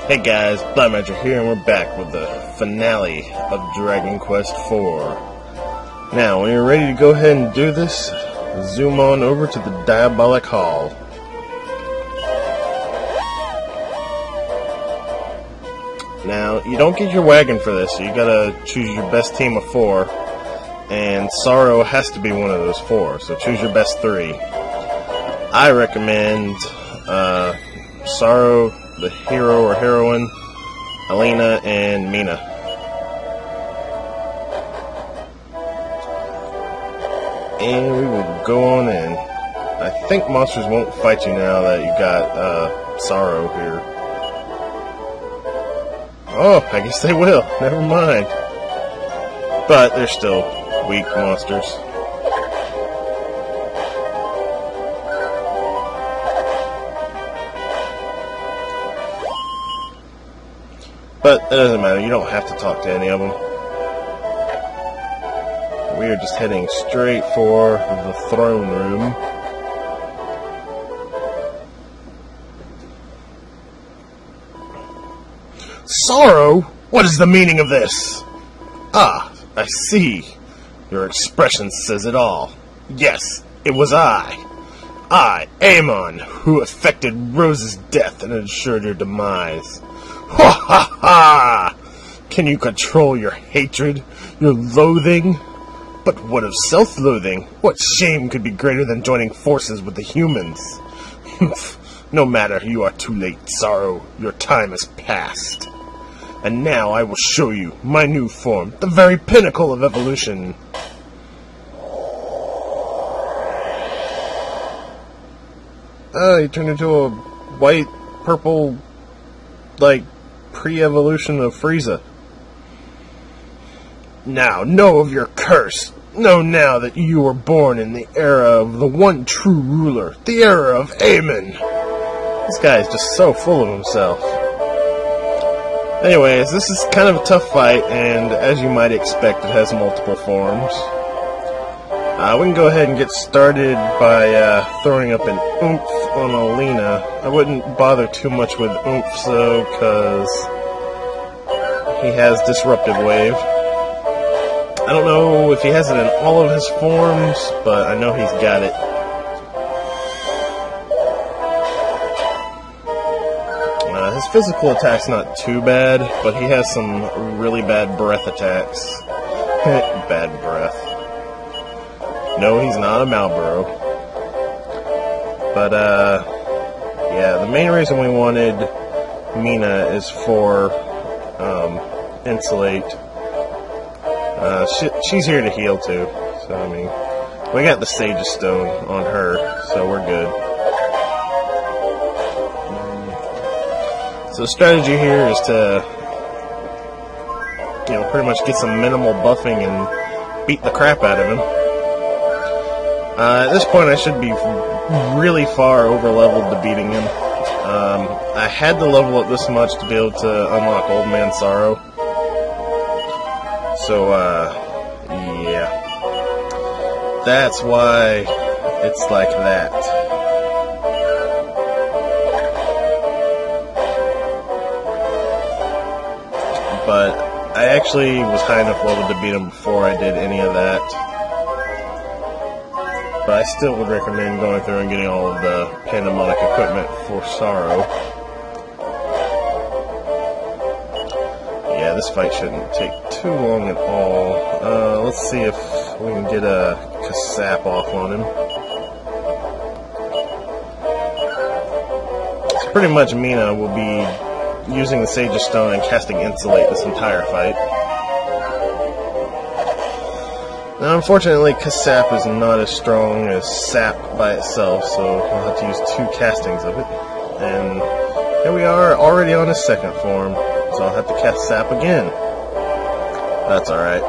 Hey guys, Blaumagier here, and we're back with the finale of Dragon Quest IV. Now, when you're ready to go ahead and do this, zoom on over to the Diabolic Hall. Now, you don't get your wagon for this, so you gotta choose your best team of 4, and Sorrow has to be one of those 4, so choose your best 3. I recommend Sorrow, the hero or heroine, Alina, and Mina. And we will go on in. I think monsters won't fight you now that you got Sorrow here. Oh, I guess they will. Never mind. But they're still weak monsters. But it doesn't matter, you don't have to talk to any of them. We are just heading straight for the throne room. Sorrow? What is the meaning of this? Ah, I see. Your expression says it all. Yes, it was I, Amon, who effected Rose's death and ensured your demise. Ha ha ha! Can you control your hatred, your loathing? But what of self-loathing? What shame could be greater than joining forces with the humans? No matter, you are too late, Sorrow. Your time has passed. And now I will show you my new form, the very pinnacle of evolution. He turned into a white, purple, like, pre-evolution of Frieza. Now, know of your curse. Know now that you were born in the era of the one true ruler, the era of Amon. This guy is just so full of himself. Anyways, this is kind of a tough fight, and as you might expect, it has multiple forms. We can go ahead and get started by throwing up an oomph on Alina. I wouldn't bother too much with oomph, though, because he has Disruptive Wave. I don't know if he has it in all of his forms, but I know he's got it. His physical attack's not too bad, but he has some really bad breath attacks. Bad breath. No, he's not a Malboro. But, yeah, the main reason we wanted Mina is for, Insulate. She's here to heal, too. So, I mean, we got the Sage's Stone on her, so we're good. So the strategy here is to, pretty much get some minimal buffing and beat the crap out of him. At this point, I should be really far over-leveled to beating him. I had to level up this much to be able to unlock Old Man Sorrow. So, yeah. That's why it's like that. But I actually was high enough level to beat him before I did any of that. But I still would recommend going through and getting all of the Pandemonic equipment for Sorrow. Yeah, this fight shouldn't take too long at all. Let's see if we can get a Kasap off on him. So pretty much Mina will be using the Sage's Stone and casting Insulate this entire fight. Now, unfortunately, Kasap is not as strong as Sap by itself, so we'll have to use 2 castings of it. And here we are, already on his second form, so I'll have to cast Sap again. That's alright.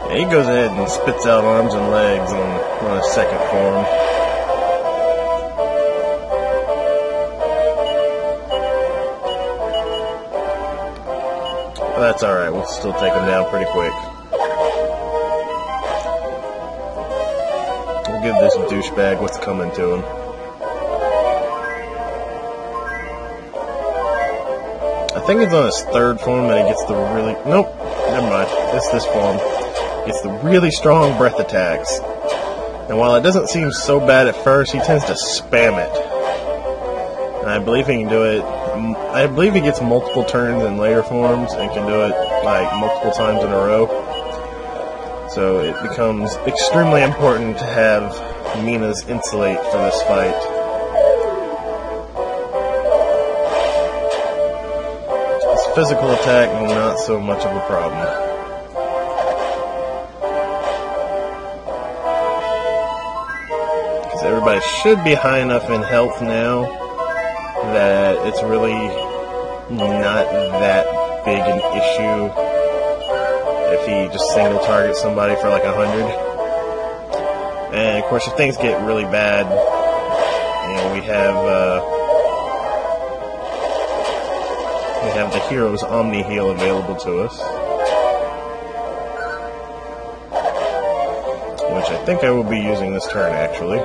Yeah, he goes ahead and spits out arms and legs on his second form. But that's alright, we'll still take him down pretty quick. give this douchebag what's coming to him. I think it's on his third form that he gets the really... Nope, never mind. It's this form. Gets the really strong breath attacks. And while it doesn't seem so bad at first, he tends to spam it. And I believe he can do it... I believe he gets multiple turns in later forms and can do it like multiple times in a row. So it becomes extremely important to have Mina's insulate for this fight. His physical attack, not so much of a problem. Because everybody should be high enough in health now that it's really not that big an issue if he just single targets somebody for like 100. And of course, if things get really bad, you know, we have the hero's Omni Heal available to us, which I think I will be using this turn actually.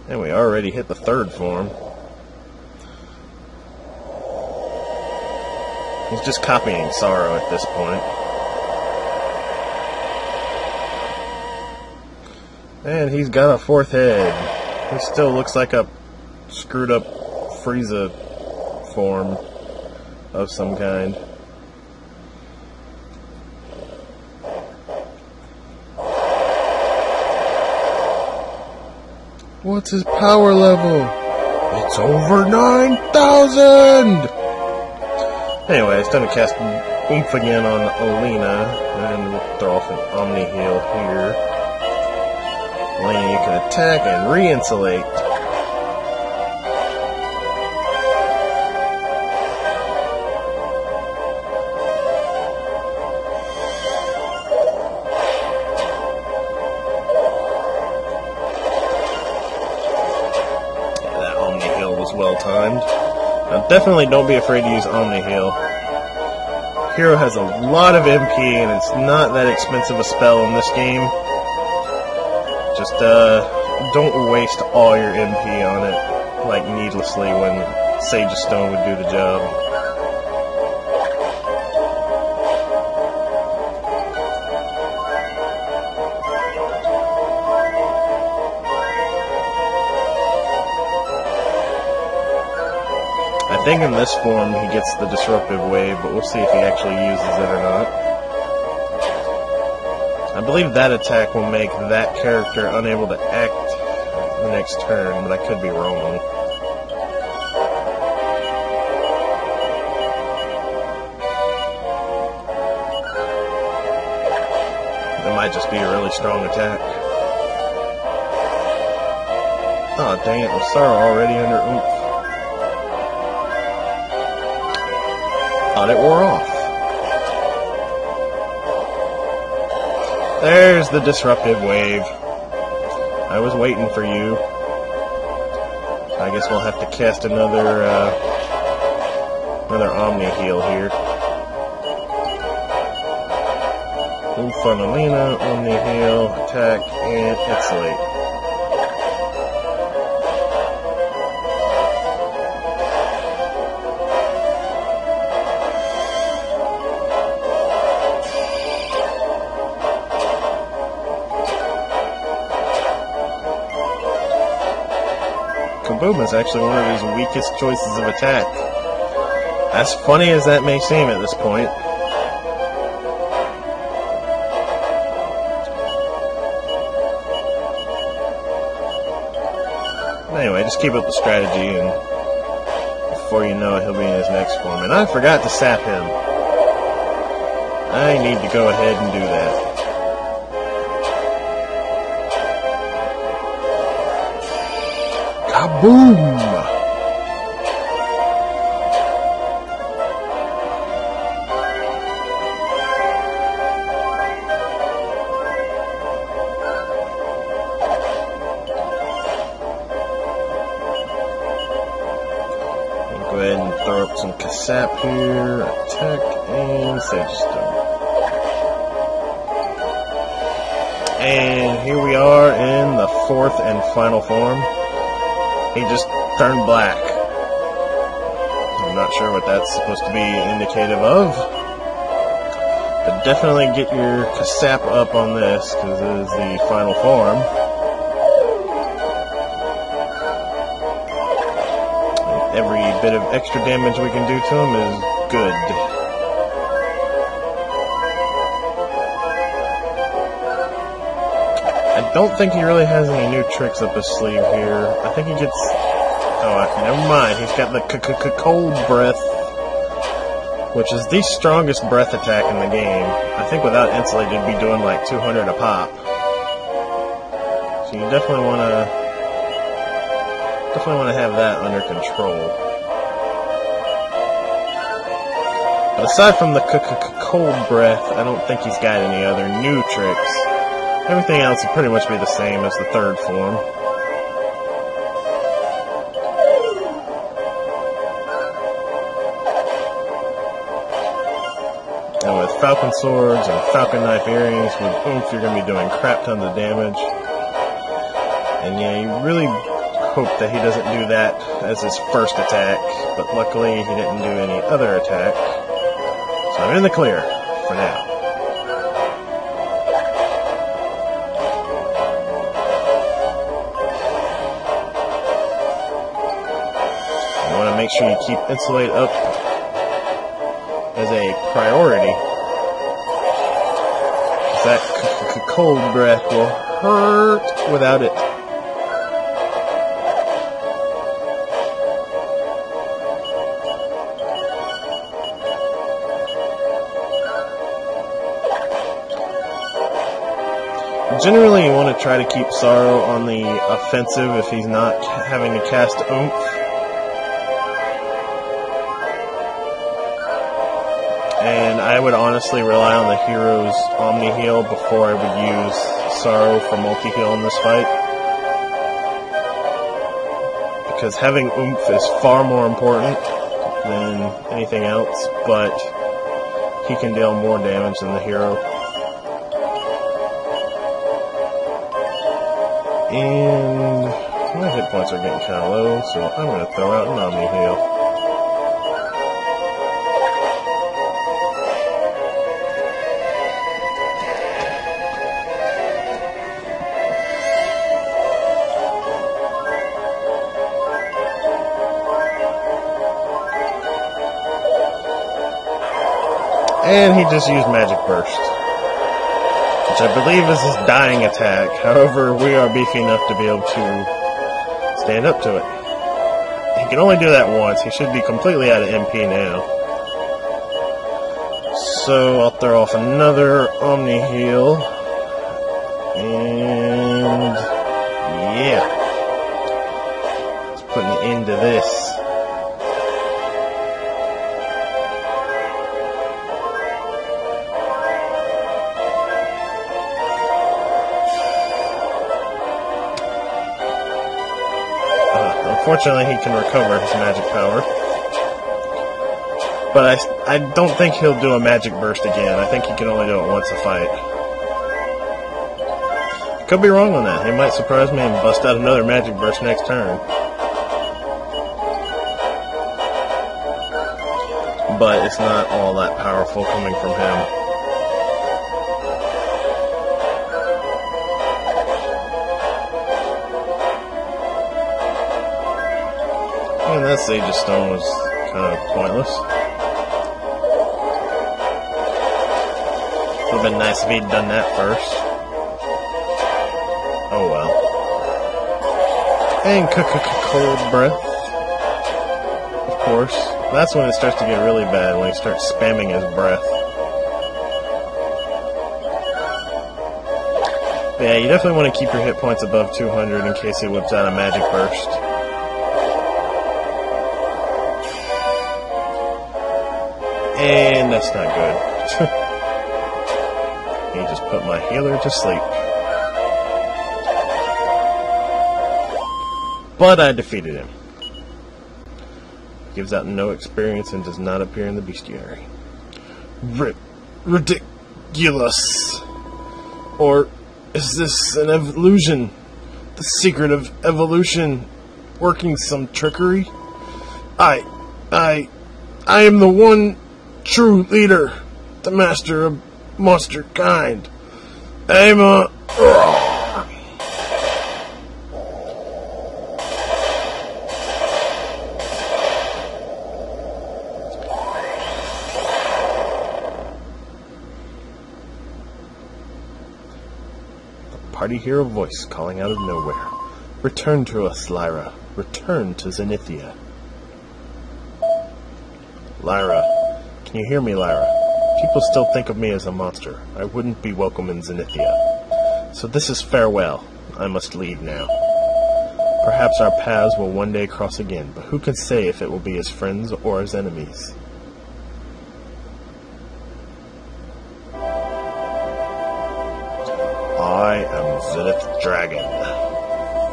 And we already hit the third form. He's just copying Sorrow at this point. And he's got a fourth head. He still looks like a screwed up Frieza form of some kind. What's his power level? It's over 9,000! Anyway, it's time to cast Oomph again on Alina, and we'll throw off an Omni Heal here. Alina, you can attack and re-insulate. Well timed. Now definitely don't be afraid to use Omni Heal. Hero has a lot of MP and it's not that expensive a spell in this game. Just don't waste all your MP on it like needlessly when Sage of Stone would do the job. I think in this form he gets the Disruptive Wave, but we'll see if he actually uses it or not. I believe that attack will make that character unable to act the next turn, but I could be wrong. That might just be a really strong attack. Oh dang it, was Sorrow already under Oomph? Thought it wore off. There's the Disruptive Wave. I was waiting for you. I guess we'll have to cast another Omni Heal here. Oomph on Alina, Omni Heal, attack, and insulate. Kaboom is actually one of his weakest choices of attack. As funny as that may seem at this point. Anyway, just keep up the strategy, and before you know it, he'll be in his next form. And I forgot to sap him. I need to go ahead and do that. Kaboom! Go ahead and throw up some Kasap here, attack, and Sage Stone. And here we are in the fourth and final form. He just turned black. I'm not sure what that's supposed to be indicative of. But definitely get your Kasap up on this, because it is the final form. And every bit of extra damage we can do to him is good. I don't think he really has any new tricks up his sleeve here. I think he gets... Oh, never mind. He's got the cold breath, which is the strongest breath attack in the game. I think without Insulate, it'd be doing like 200 a pop. So you definitely want to have that under control. But aside from the cold breath, I don't think he's got any other new tricks. Everything else will pretty much be the same as the third form. And with Falcon Swords and Falcon Knife Earrings, with Oomph, you're going to be doing crap tons of damage. And yeah, you really hope that he doesn't do that as his first attack, but luckily he didn't do any other attack. So I'm in the clear for now. You want to make sure you keep Insulate up as a priority. That cold breath will hurt without it. Generally, you want to try to keep Sorrow on the offensive if he's not having to cast Oomph. And I would honestly rely on the hero's Omni Heal before I would use Sorrow for multi-heal in this fight. Because having Oomph is far more important than anything else, but he can deal more damage than the hero. And my hit points are getting kind of low, so I'm going to throw out an Omni Heal. And he just used Magic Burst, which I believe is his dying attack. However, we are beefy enough to be able to stand up to it. He can only do that once. He should be completely out of MP now. So I'll throw off another Omni Heal. And yeah. Let's put an end to this. Unfortunately, he can recover his magic power. But I don't think he'll do a Magic Burst again. I think he can only do it once a fight. Could be wrong on that. He might surprise me and bust out another Magic Burst next turn. But it's not all that powerful coming from him. And that Sage of Stone was kind of pointless. Would have been nice if he'd done that first. Oh well. And cold breath. Of course. That's when it starts to get really bad, when he starts spamming his breath. But yeah, you definitely want to keep your hit points above 200 in case he whips out a Magic Burst. And that's not good. He just put my healer to sleep. But I defeated him. Gives out no experience and does not appear in the bestiary. Ridiculous. Or Is this an illusion? The secret of evolution working some trickery? I am the one true leader, the master of monster kind. I'm a... Party hear a voice calling out of nowhere. Return to us, Lyra. Return to Zenithia. Lyra. Can you hear me, Lyra? People still think of me as a monster. I wouldn't be welcome in Zenithia. So this is farewell. I must leave now. Perhaps our paths will one day cross again, but who can say if it will be as friends or as enemies? I am Zenith Dragon.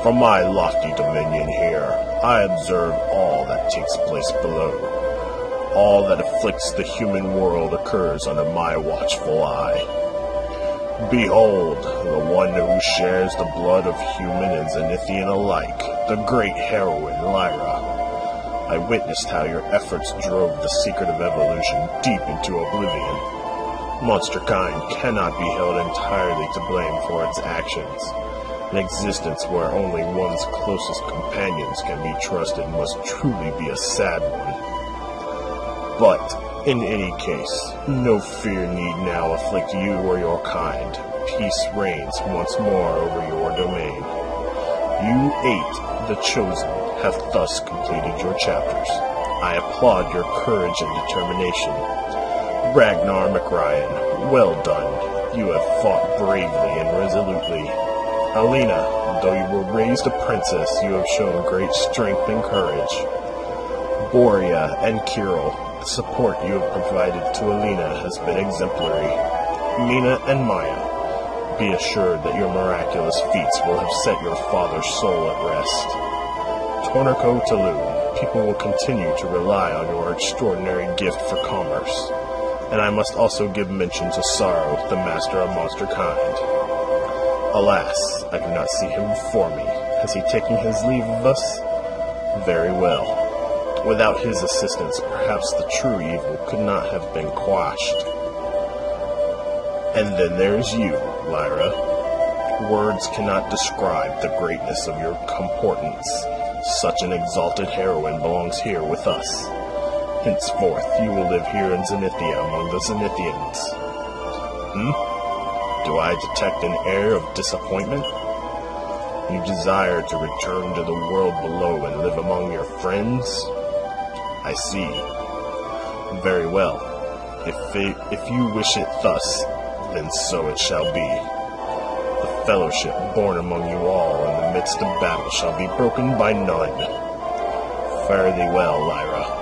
From my lofty dominion here, I observe all that takes place below. All that afflicts the human world occurs under my watchful eye. Behold, the one who shares the blood of human and Zenithian alike, the great heroine Lyra. I witnessed how your efforts drove the secret of evolution deep into oblivion. Monster kind cannot be held entirely to blame for its actions. An existence where only one's closest companions can be trusted must truly be a sad one. But, in any case, no fear need now afflict you or your kind. Peace reigns once more over your domain. You eight, the Chosen, have thus completed your chapters. I applaud your courage and determination. Ragnar McRyan, well done. You have fought bravely and resolutely. Alina, though you were raised a princess, you have shown great strength and courage. Boria and Kirill, the support you have provided to Alina has been exemplary. Mina and Maya, be assured that your miraculous feats will have set your father's soul at rest. Tornako Talun, people will continue to rely on your extraordinary gift for commerce. And I must also give mention to Sorrow, the master of monster kind. Alas, I do not see him before me. Has he taken his leave of us? Very well. Without his assistance, perhaps the true evil could not have been quashed. And then there's you, Lyra. Words cannot describe the greatness of your comportance. Such an exalted heroine belongs here with us. Henceforth, you will live here in Zenithia among the Zenithians. Do I detect an air of disappointment? You desire to return to the world below and live among your friends? I see. Very well. If you wish it thus, then so it shall be. The fellowship born among you all in the midst of battle shall be broken by none. Fare thee well, Lyra.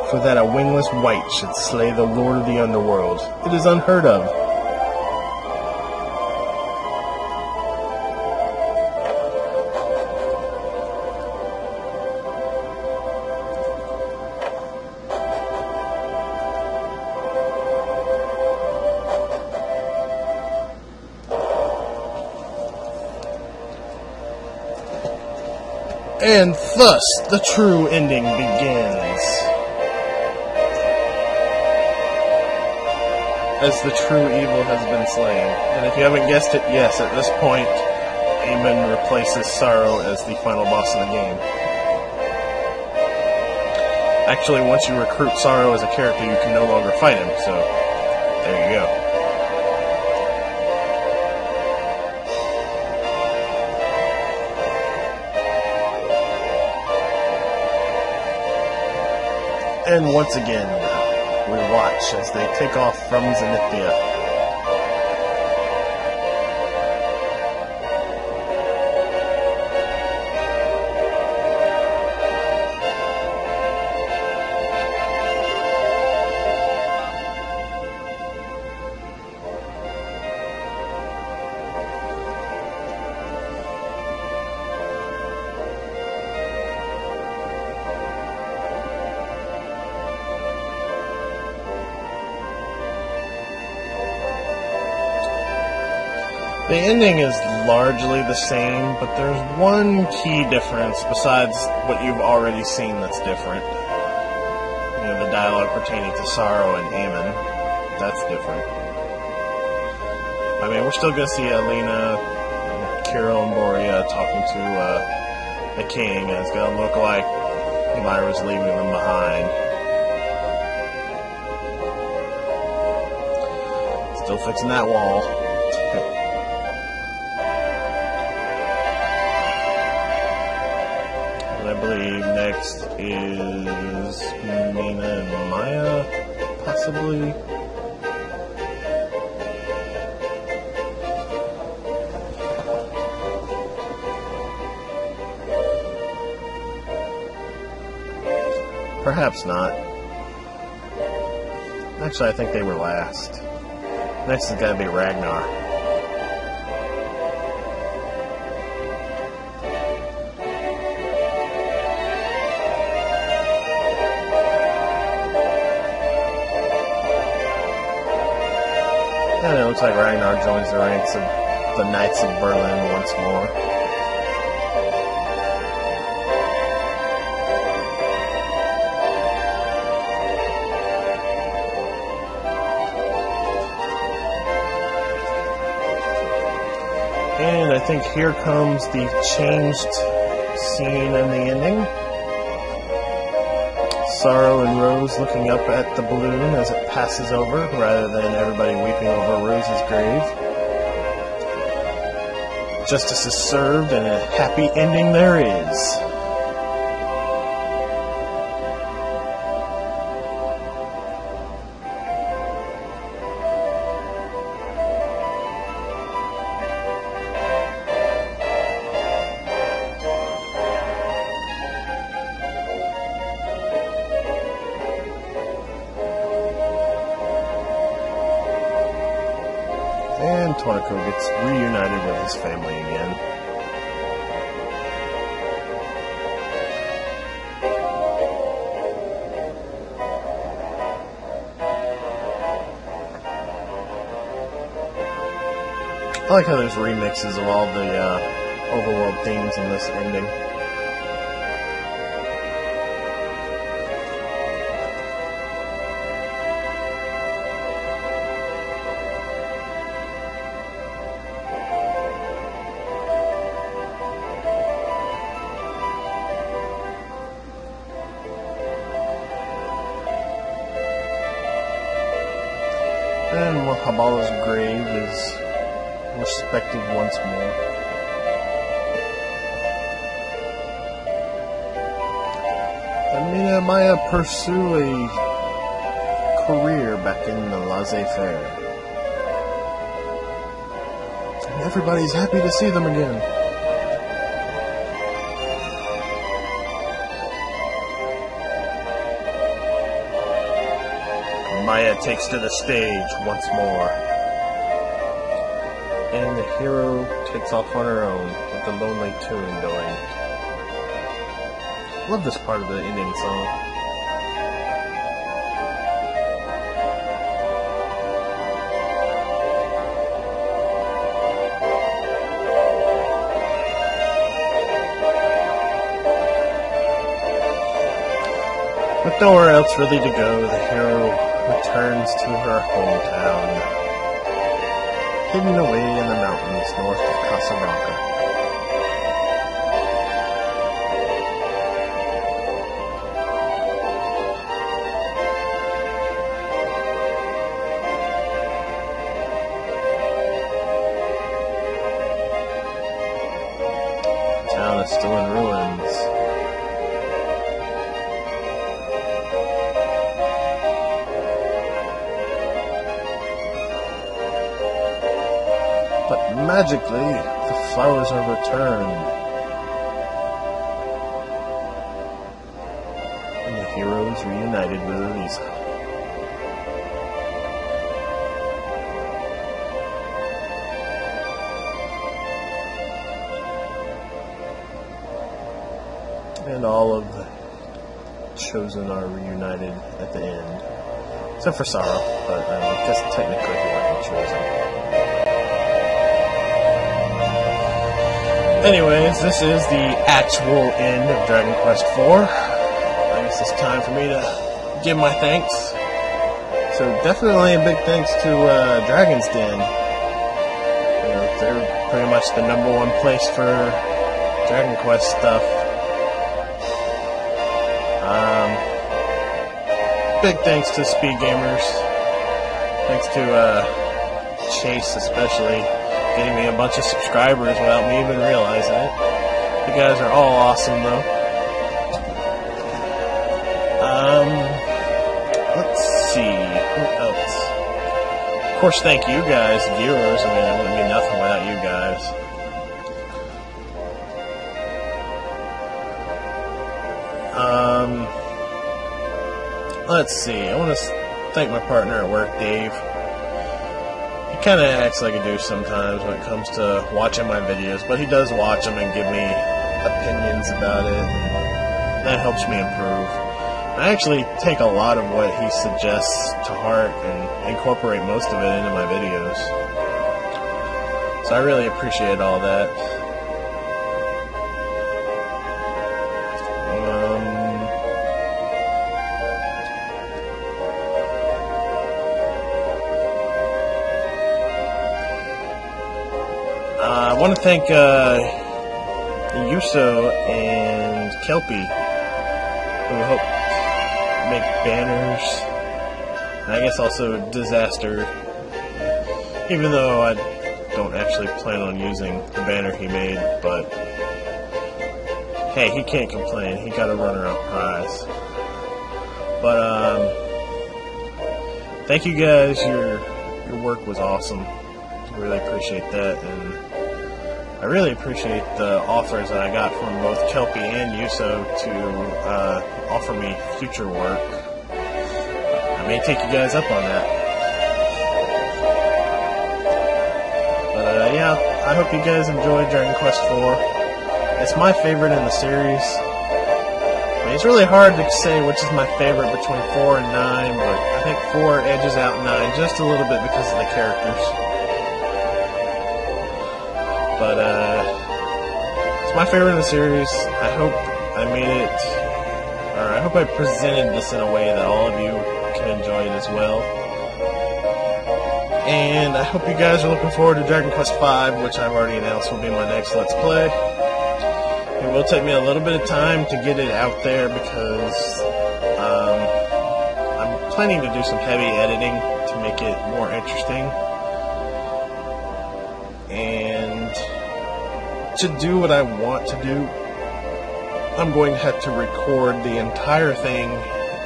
For that a wingless wight should slay the lord of the underworld, it is unheard of. And thus the true ending begins. As the true evil has been slain. And if you haven't guessed it, yes, at this point, Eamon replaces Sorrow as the final boss of the game. Actually, once you recruit Sorrow as a character, you can no longer fight him, so there you go. And once again, we watch as they take off from Zenithia. The ending is largely the same, but there's one key difference besides what you've already seen that's different. You know, the dialogue pertaining to Sorrow and Aemon. That's different. I mean, we're still going to see Alina, Kiro, and Boria talking to the king, and it's going to look like Lyra's leaving them behind. Still fixing that wall. I believe next is Mina and Maya, possibly. Perhaps not. Actually, I think they were last. Next is gotta be Ragnar. And it looks like Ragnar joins the ranks of the Knights of Berlin once more. And I think here comes the changed scene in the ending. Sorrow and Rose looking up at the balloon as it passes over, rather than everybody weeping over Rose's grave. Justice is served, and a happy ending there is. And Toriko gets reunited with his family again. I like how there's remixes of all the overworld themes in this ending. And Habala's grave is respected once more. And Maya pursue a career back in the laissez-faire. And everybody's happy to see them again. Maya takes to the stage once more. And the hero takes off on her own with the lonely tune going. Love this part of the ending song. With nowhere else really to go, the hero returns to her hometown, hidden away in the mountains north of Casablanca. The town is still in ruins. But magically, the flowers are returned. And the hero is reunited with Elisa. And all of the chosen are reunited at the end. Except for Sorrow, but I guess technically he wasn't chosen. Anyways, this is the actual end of Dragon Quest IV. I guess it's time for me to give my thanks. So definitely a big thanks to Dragon's Den. You know, they're pretty much the #1 place for Dragon Quest stuff. Big thanks to Speed Gamers. Thanks to Chase especially, getting me a bunch of subscribers without me even realizing it. You guys are all awesome though. Let's see, who else? Of course, thank you guys, viewers. I mean, it wouldn't be nothing without you guys. Let's see, I want to thank my partner at work, Dave. He kind of acts like a douche sometimes when it comes to watching my videos, but he does watch them and give me opinions about it, and that helps me improve. I actually take a lot of what he suggests to heart and incorporate most of it into my videos. So I really appreciate all that. I want to thank Yuso and Kelpie, who helped make banners, and I guess also Disaster, even though I don't actually plan on using the banner he made, but hey, he can't complain, he got a runner-up prize. But thank you guys, your work was awesome. I really appreciate that, and I really appreciate the offers that I got from both Kelpie and Yuso to offer me future work. I may take you guys up on that. But yeah, I hope you guys enjoyed Dragon Quest IV. It's my favorite in the series. I mean, it's really hard to say which is my favorite between 4 and 9, but I think 4 edges out 9 just a little bit because of the characters. But it's my favorite in the series. I hope I made it, or I hope I presented this in a way that all of you can enjoy it as well. And I hope you guys are looking forward to Dragon Quest V, which I've already announced will be my next Let's Play. It will take me a little bit of time to get it out there because I'm planning to do some heavy editing to make it more interesting. And to do what I want to do, I'm going to have to record the entire thing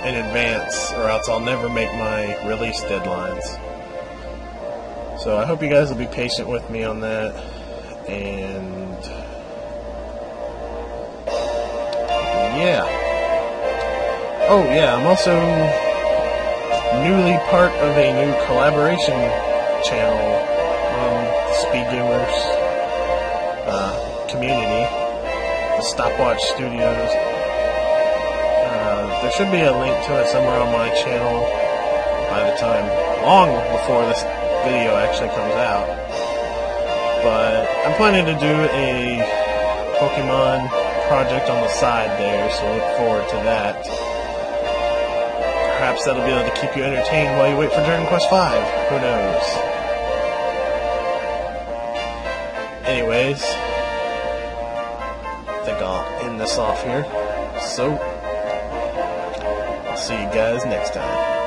in advance, or else I'll never make my release deadlines. So I hope you guys will be patient with me on that. And yeah. Oh yeah, I'm also newly part of a new collaboration channel on the Speed Gamers community, the Stopwatch Studios. There should be a link to it somewhere on my channel by the time, long before this video actually comes out. But I'm planning to do a Pokemon project on the side there, so look forward to that. Perhaps that'll be able to keep you entertained while you wait for Dragon Quest V. Who knows? Anyways, I think I'll end this off here. So, I'll see you guys next time.